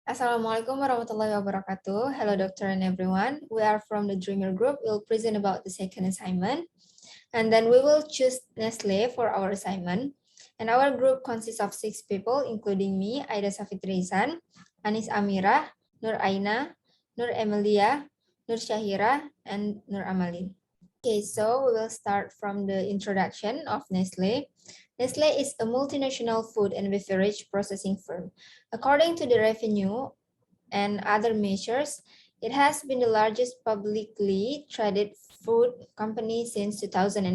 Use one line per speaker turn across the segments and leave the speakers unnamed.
Assalamualaikum warahmatullahi wabarakatuh. Hello, doctor and everyone. We are from the Dreamer Group. We'll present about the second assignment. And then we will choose Nestle for our assignment. And our group consists of 6 people, including me, AIDA SAFITRI, Anis AMIRAH, Nur AINA, Nur EMELIA, Nur Shahiera, and NURAMALIN. Okay, so we will start from the introduction of Nestle. Nestle is a multinational food and beverage processing firm. According to the revenue and other measures, it has been the largest publicly traded food company since 2014.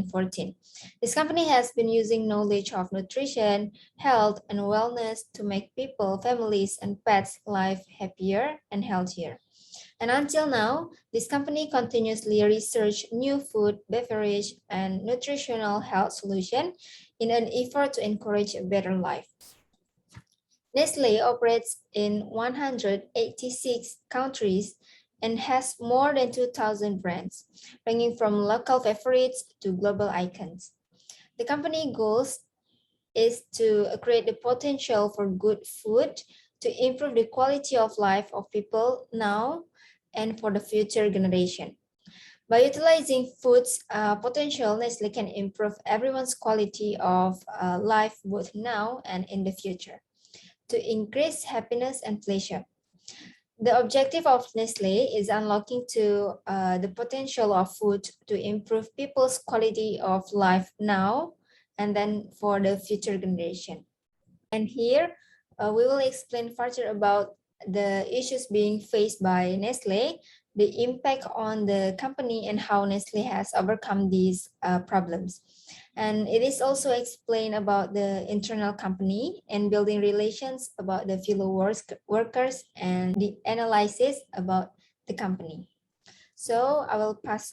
This company has been using knowledge of nutrition, health, and wellness to make people, families, and pets' life happier and healthier. And until now, this company continuously research new food, beverage, and nutritional health solutions in an effort to encourage a better life. Nestle operates in 186 countries and has more than 2,000 brands, ranging from local favorites to global icons. The company goals is to create the potential for good food to improve the quality of life of people now and for the future generation. By utilizing food's potential, Nestle can improve everyone's quality of life both now and in the future to increase happiness and pleasure. The objective of Nestle is unlocking the potential of food to improve people's quality of life now and then for the future generation. And here we will explain further about the issues being faced by Nestle, the impact on the company, and how Nestle has overcome these problems. And it is also explained about the internal company and building relations about the fellow workers and the analysis about the company. So I will pass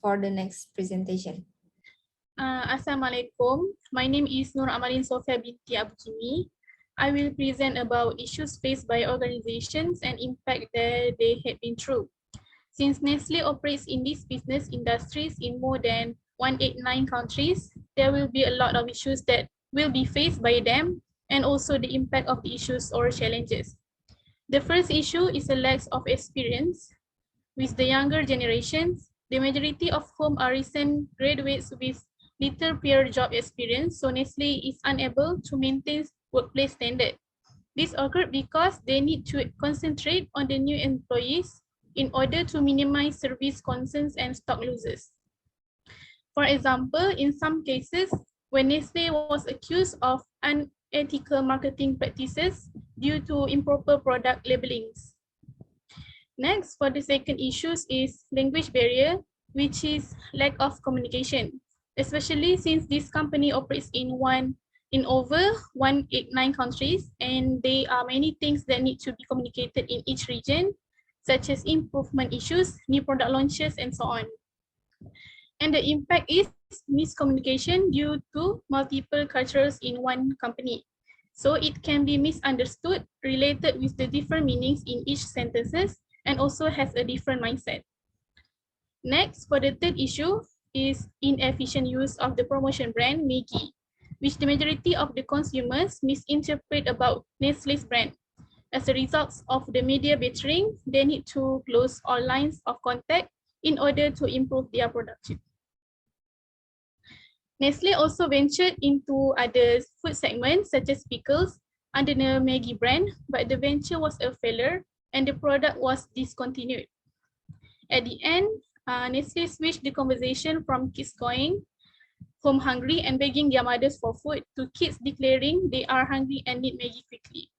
for the next presentation.
Assalamualaikum. My name is NURAMALIN SOFIYA BINTI Abu JIMI. I will present about issues faced by organizations and impact that they have been through. Since Nestle operates in these business industries in more than 189 countries, there will be a lot of issues that will be faced by them and also the impact of the issues or challenges. The first issue is a lack of experience. With the younger generations, the majority of whom are recent graduates with little prior job experience, so Nestle is unable to maintain workplace standard. This occurred because they need to concentrate on the new employees in order to minimize service concerns and stock losses. For example, in some cases, when Nestle was accused of unethical marketing practices due to improper product labelings. Next, for the second issue is language barrier, which is lack of communication, especially since this company operates in over 189 countries, and there are many things that need to be communicated in each region, such as improvement issues, new product launches, and so on. And the impact is miscommunication due to multiple cultures in one company. So it can be misunderstood, related with the different meanings in each sentences, and also has a different mindset. Next, for the third issue is inefficient use of the promotion brand Maggi, which the majority of the consumers misinterpret about Nestle's brand. As a result of the media battering, they need to close all lines of contact in order to improve their production. Nestle also ventured into other food segments such as pickles under the Maggi brand, but the venture was a failure and the product was discontinued. At the end, Nestle switched the conversation from kids going home hungry and begging their mothers for food to kids declaring they are hungry and need Maggi quickly.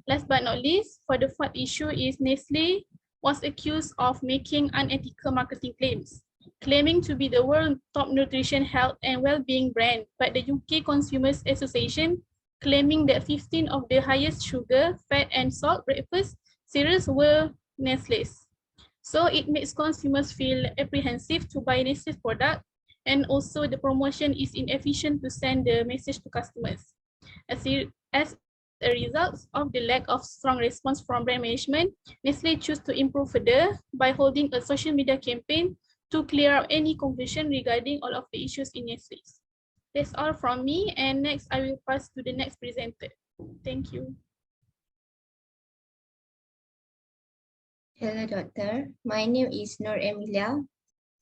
Last but not least, for the fourth issue is Nestle was accused of making unethical marketing claims, claiming to be the world's top nutrition, health, and well-being brand, but the UK Consumers Association claiming that 15 of the highest sugar, fat, and salt breakfast cereals were Nestle's. So it makes consumers feel apprehensive to buy Nestle's product, and also the promotion is inefficient to send the message to customers. As a result of the lack of strong response from brand management, Nestle chose to improve further by holding a social media campaign to clear up any confusion regarding all of the issues in Nestle. That's all from me, and next I will pass to the next presenter. Thank you.
Hello, doctor. My name is EMELIA,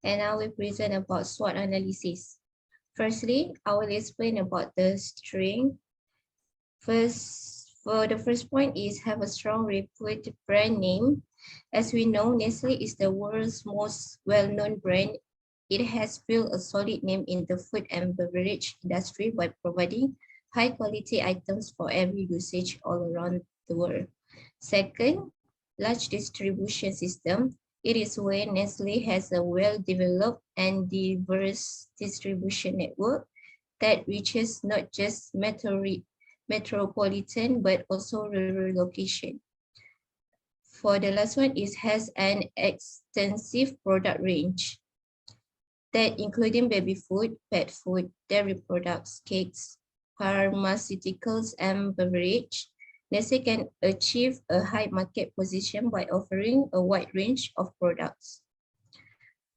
and I will present about SWOT analysis. Firstly, I will explain about the strength. For the first point is have a strong reputed brand name. As we know, Nestle is the world's most well-known brand. It has built a solid name in the food and beverage industry by providing high-quality items for every usage all around the world. Second, large distribution system. It is where Nestle has a well-developed and diverse distribution network that reaches not just metropolitan but also rural location. For the last one is has an extensive product range that including baby food, pet food, dairy products, cakes, pharmaceuticals, and beverage. Nestle can achieve a high market position by offering a wide range of products.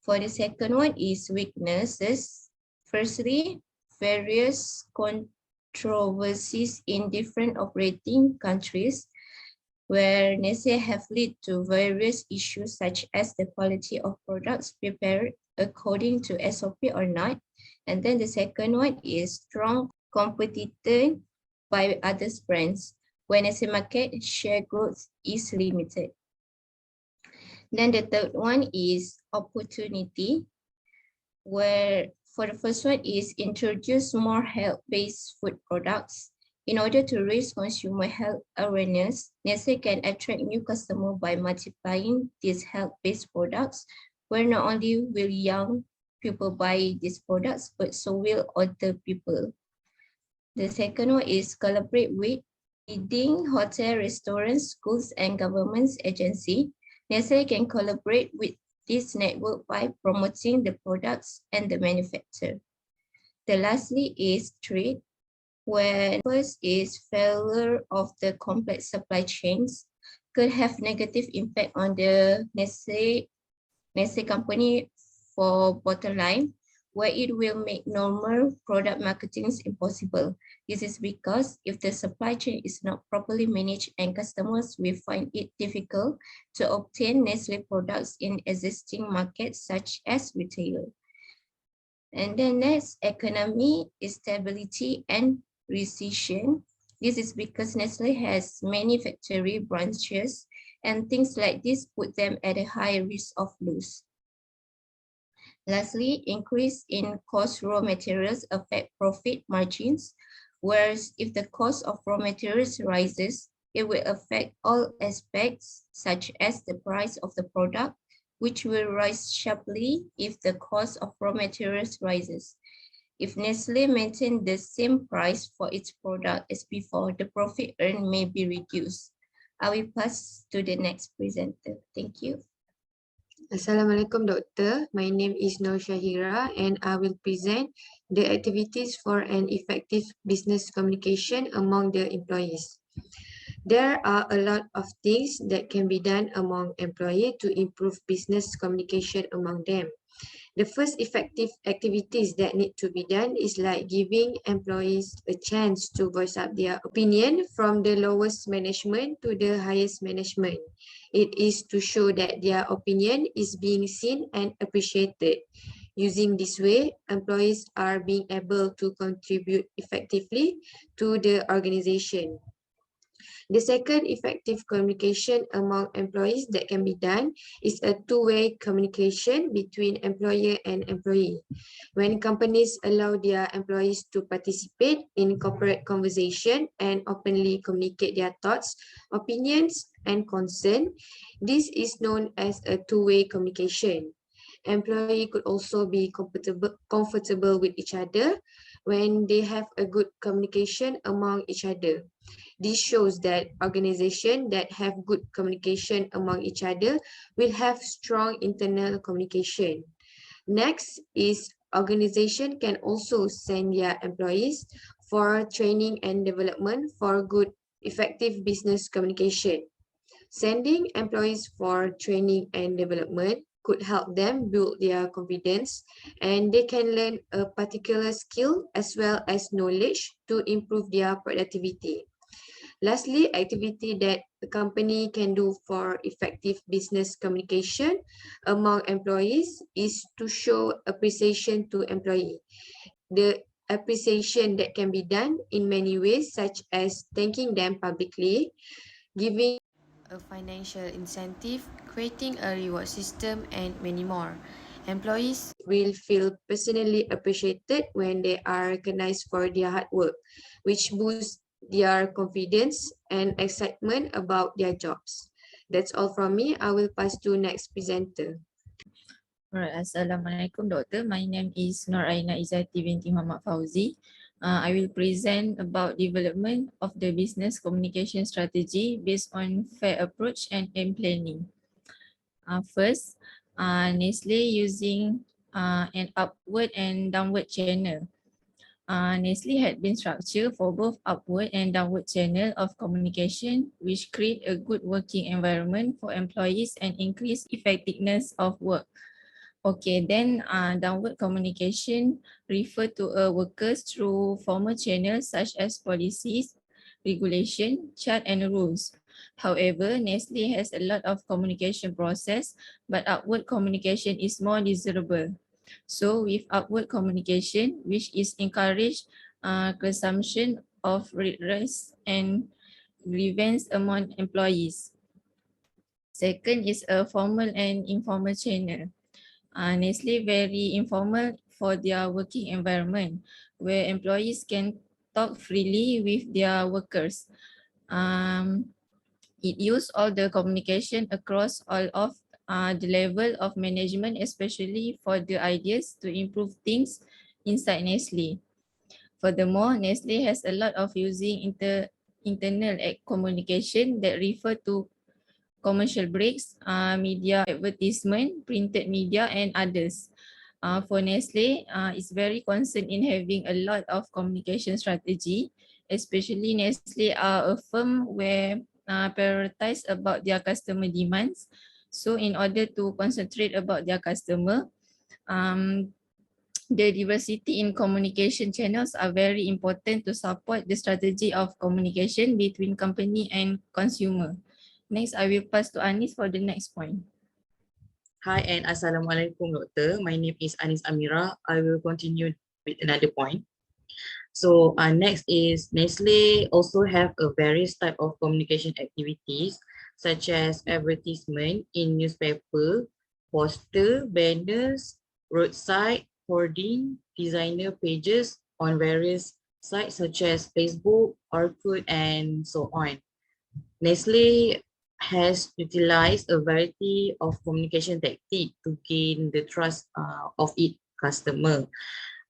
For the second one is weaknesses. Firstly, various controversies in different operating countries where Nestle have led to various issues such as the quality of products prepared according to SOP or not. And then the second one is strong competition by other brands when Nestle market share growth is limited. Then the third one is opportunity, where for the first one is introduce more health-based food products. In order to raise consumer health awareness, Nestle can attract new customers by multiplying these health-based products, where not only will young people buy these products, but so will older people. The second one is collaborate with leading hotel, restaurants, schools, and government agencies. Nestle can collaborate with this network by promoting the products and the manufacturer. The lastly is trade, where first is failure of the complex supply chains could have negative impact on the Nestle company for bottom line, where it will make normal product marketing impossible. This is because if the supply chain is not properly managed and customers will find it difficult to obtain Nestle products in existing markets such as retailer. And then next, economy, stability, and recession. This is because Nestle has many factory branches and things like this put them at a high risk of loss. Lastly, increase in cost raw materials affect profit margins, whereas if the cost of raw materials rises, it will affect all aspects such as the price of the product, which will rise sharply if the cost of raw materials rises. If Nestle maintains the same price for its product as before, the profit earned may be reduced. I will pass to the next presenter. Thank you.
Assalamualaikum, Doctor. My name is Shahiera and I will present the activities for an effective business communication among the employees. There are a lot of things that can be done among employees to improve business communication among them. The first effective activities that need to be done is like giving employees a chance to voice up their opinion from the lowest management to the highest management. It is to show that their opinion is being seen and appreciated. Using this way, employees are being able to contribute effectively to the organization. The second effective communication among employees that can be done is a two-way communication between employer and employee. When companies allow their employees to participate in corporate conversation and openly communicate their thoughts, opinions, and concern, this is known as a two-way communication. Employee could also be comfortable with each other when they have a good communication among each other. This shows that organizations that have good communication among each other will have strong internal communication. Next is organization can also send their employees for training and development for good, effective business communication. Sending employees for training and development could help them build their confidence and they can learn a particular skill as well as knowledge to improve their productivity. Lastly, activity that a company can do for effective business communication among employees is to show appreciation to employee. The appreciation that can be done in many ways, such as thanking them publicly, giving a financial incentive, creating a reward system, and many more. Employees will feel personally appreciated when they are recognized for their hard work, which boosts their confidence and excitement about their jobs. That's all from me. I will pass to next presenter.
Alright, Assalamualaikum Doctor. My name is IZZATI binti Muhammad FAUZI. I will present about development of the business communication strategy based on fair approach and aim planning. First, NESTLE using an upward and downward channel. NESTLE had been structured for both upward and downward channel of communication, which create a good working environment for employees and increase effectiveness of work. Okay, then downward communication refer to workers through formal channels such as policies, regulation, chart and rules. However, NESTLE has a lot of communication process, but upward communication is more desirable. So with upward communication, which is encouraged consumption of redress and grievance among employees. Second is a formal and informal channel. NESTLE very informal for their working environment, where employees can talk freely with their workers. It use all the communication across all of the level of management, especially for the ideas to improve things inside NESTLE. Furthermore, NESTLE has a lot of using internal communication that refer to commercial breaks, media advertisement, printed media, and others. For NESTLE, it's very concerned in having a lot of communication strategy, especially NESTLE are a firm where prioritize about their customer demands. So in order to concentrate about their customer, the diversity in communication channels are very important to support the strategy of communication between company and consumer. Next, I will pass to Anis for the next point.
Hi and Assalamualaikum Doctor. My name is AMIRAH. I will continue with another point. So next is NESTLE also have a various type of communication activities such as advertisement in newspaper, poster, banners, roadside, hoarding, designer pages on various sites such as Facebook, Orkut, and so on. NESTLE has utilized a variety of communication tactics to gain the trust of its customer.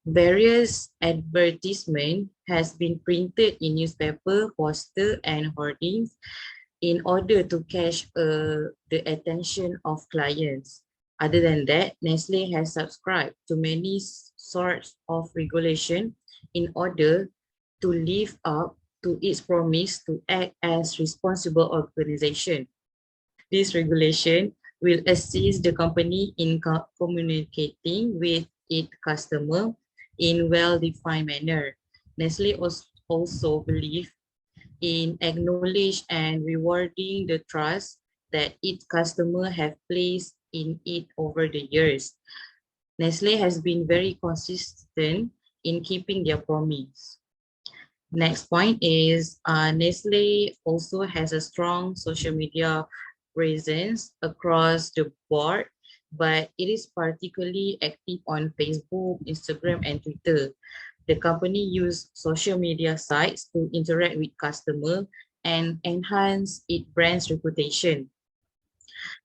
Various advertisement has been printed in newspaper, poster, and hoardings in order to catch the attention of clients. Other than that, NESTLE has subscribed to many sorts of regulation in order to live up to its promise to act as responsible organization. This regulation will assist the company in communicating with its customer in well-defined manner. NESTLE also believes in acknowledging and rewarding the trust that its customer have placed in it over the years. NESTLE has been very consistent in keeping their promise. Next point is NESTLE also has a strong social media presence across the board, but it is particularly active on Facebook, Instagram, and Twitter. The company uses social media sites to interact with customers and enhance its brand's reputation.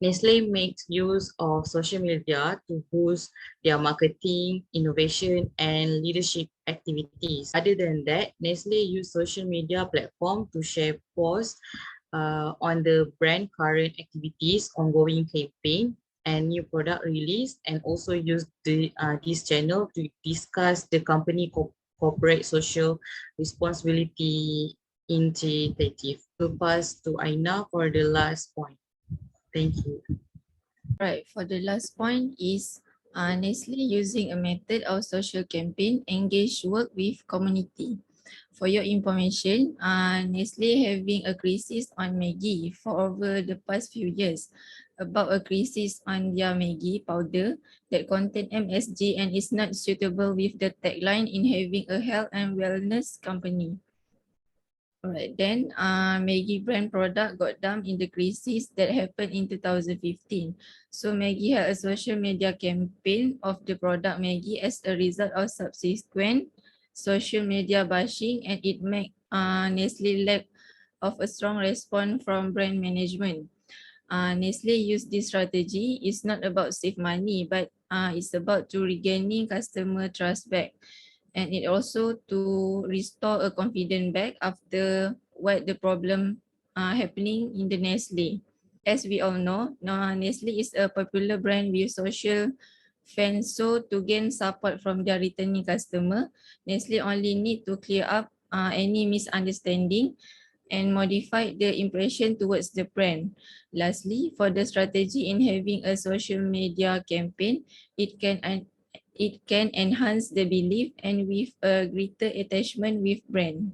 NESTLE makes use of social media to boost their marketing, innovation, and leadership activities. Other than that, NESTLE uses social media platform to share posts on the brand current activities, ongoing campaign, and new product release, and also use this channel to discuss the company corporate social responsibility initiative. We'll pass to Aina for the last point. Thank you.
Right, for the last point is NESTLE using a method of social campaign engage work with community. For your information, Nestle having a crisis on Maggi for over the past few years, about a crisis on their Maggi powder that contain MSG and is not suitable with the tagline in having a health and wellness company. Alright, then Maggi brand product got dumped in the crisis that happened in 2015. So Maggi had a social media campaign of the product Maggi as a result of subsequent social media bashing, and it made Nestle lack of a strong response from brand management. Nestle used this strategy. It's not about save money, but it's about to regaining customer trust back. And it also to restore a confidence back after what the problem happening in the Nestle. As we all know, Nestle is a popular brand with social fans, so to gain support from their returning customer, Nestle only need to clear up any misunderstanding and modify the impression towards the brand. Lastly, for the strategy in having a social media campaign, it can enhance the belief and with a greater attachment with brand.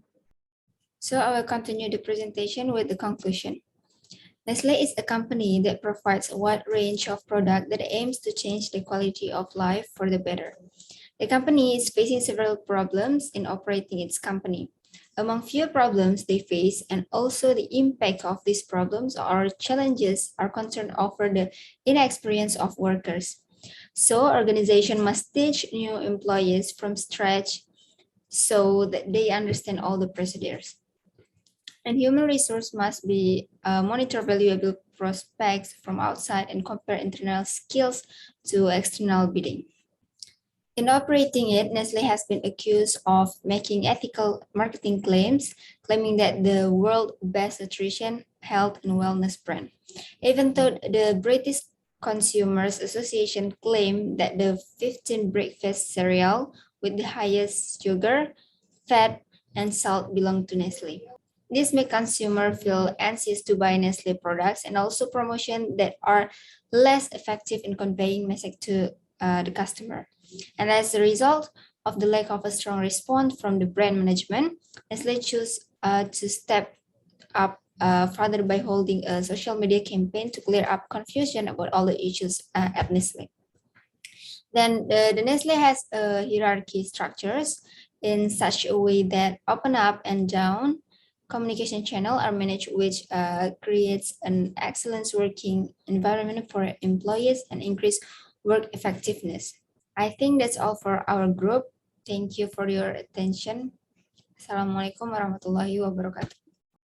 So I will continue the presentation with the conclusion. Nestle is a company that provides a wide range of products that aims to change the quality of life for the better. The company is facing several problems in operating its company. Among few problems they face and also the impact of these problems or challenges are concerned over the inexperience of workers. So organization must teach new employees from scratch so that they understand all the procedures. And human resource must be monitor valuable prospects from outside and compare internal skills to external bidding. In operating it, Nestle has been accused of making ethical marketing claims, claiming that the world's best nutrition, health, and wellness brand. Even though the British Consumers Association claimed that the 15 breakfast cereal with the highest sugar, fat, and salt belong to Nestle. This makes consumers feel anxious to buy Nestle products and also promotion that are less effective in conveying message to the customer. And as a result of the lack of a strong response from the brand management, Nestle chose to step up further by holding a social media campaign to clear up confusion about all the issues at Nestle. Then the Nestle has hierarchy structures in such a way that open up and down communication channel are managed, which creates an excellent working environment for employees and increase work effectiveness. I think that's all for our group. Thank you for your attention. Assalamualaikum warahmatullahi wabarakatuh.